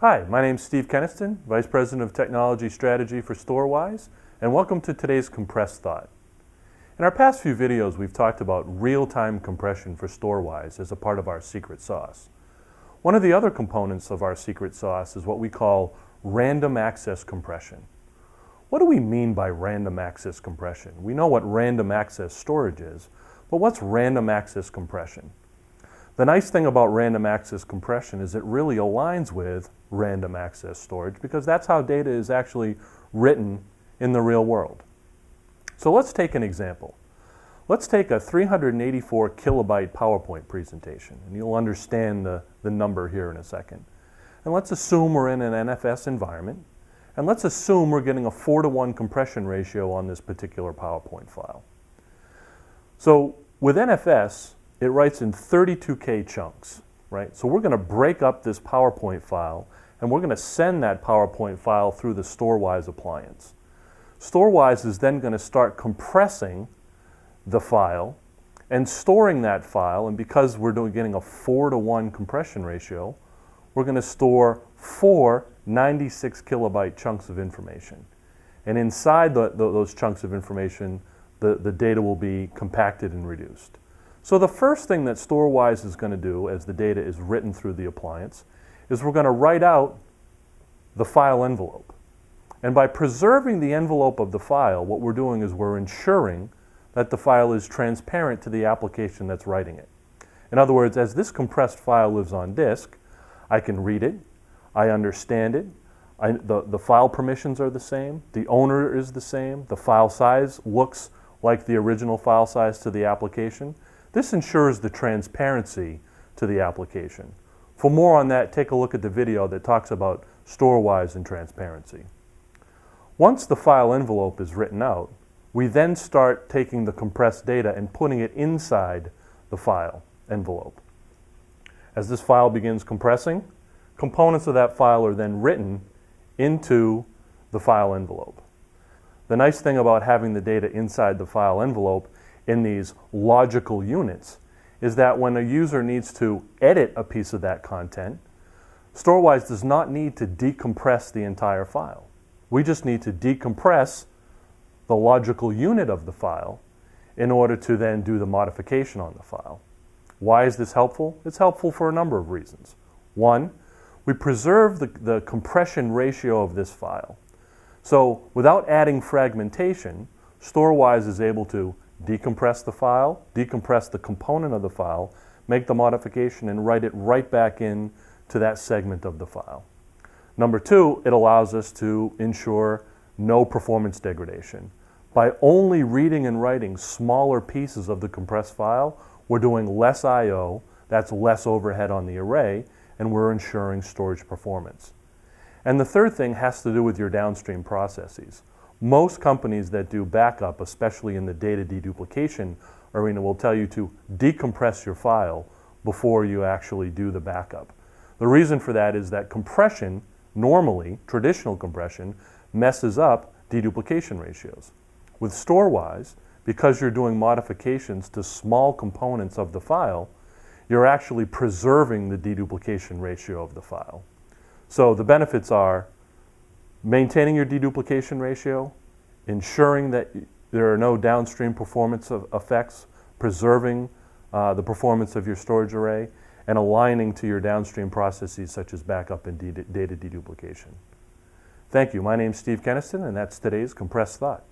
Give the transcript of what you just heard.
Hi, my name is Steve Kenniston, Vice President of Technology Strategy for Storwize, and welcome to today's Compressed Thought. In our past few videos, we've talked about real-time compression for Storwize as a part of our secret sauce. One of the other components of our secret sauce is what we call random access compression. What do we mean by random access compression? We know what random access storage is, but what's random access compression? The nice thing about random access compression is it really aligns with random access storage because that's how data is actually written in the real world. So let's take an example. Let's take a 384 kilobyte PowerPoint presentation, and you'll understand the number here in a second. And let's assume we're in an NFS environment, and let's assume we're getting a 4:1 compression ratio on this particular PowerPoint file. So with NFS, it writes in 32K chunks, right? So we're going to break up this PowerPoint file, and we're going to send that PowerPoint file through the Storwize appliance. Storwize is then going to start compressing the file and storing that file, and because we're getting a 4:1 compression ratio, we're going to store 4 96 kilobyte chunks of information. And inside those chunks of information, the data will be compacted and reduced. So the first thing that Storwize is going to do as the data is written through the appliance is we're going to write out the file envelope. And by preserving the envelope of the file, what we're doing is we're ensuring that the file is transparent to the application that's writing it. In other words, as this compressed file lives on disk, I can read it, I understand it, the file permissions are the same, the owner is the same, the file size looks like the original file size to the application. This ensures the transparency to the application. For more on that, take a look at the video that talks about Storwize and transparency. Once the file envelope is written out, we then start taking the compressed data and putting it inside the file envelope. As this file begins compressing, components of that file are then written into the file envelope. The nice thing about having the data inside the file envelope in these logical units is that when a user needs to edit a piece of that content, Storwize does not need to decompress the entire file. We just need to decompress the logical unit of the file in order to then do the modification on the file. Why is this helpful? It's helpful for a number of reasons. One, we preserve the compression ratio of this file. So without adding fragmentation, Storwize is able to decompress the file, decompress the component of the file, make the modification, and write it right back in to that segment of the file. Number two, it allows us to ensure no performance degradation. By only reading and writing smaller pieces of the compressed file, we're doing less I/O, that's less overhead on the array, and we're ensuring storage performance. And the third thing has to do with your downstream processes. Most companies that do backup, especially in the data deduplication arena, will tell you to decompress your file before you actually do the backup. The reason for that is that compression, normally, traditional compression, messes up deduplication ratios. With Storwize, because you're doing modifications to small components of the file, you're actually preserving the deduplication ratio of the file. So the benefits are maintaining your deduplication ratio, ensuring that there are no downstream performance effects, preserving the performance of your storage array, and aligning to your downstream processes such as backup and data deduplication. Thank you. My name is Steve Kenniston, and that's today's Compressed Thought.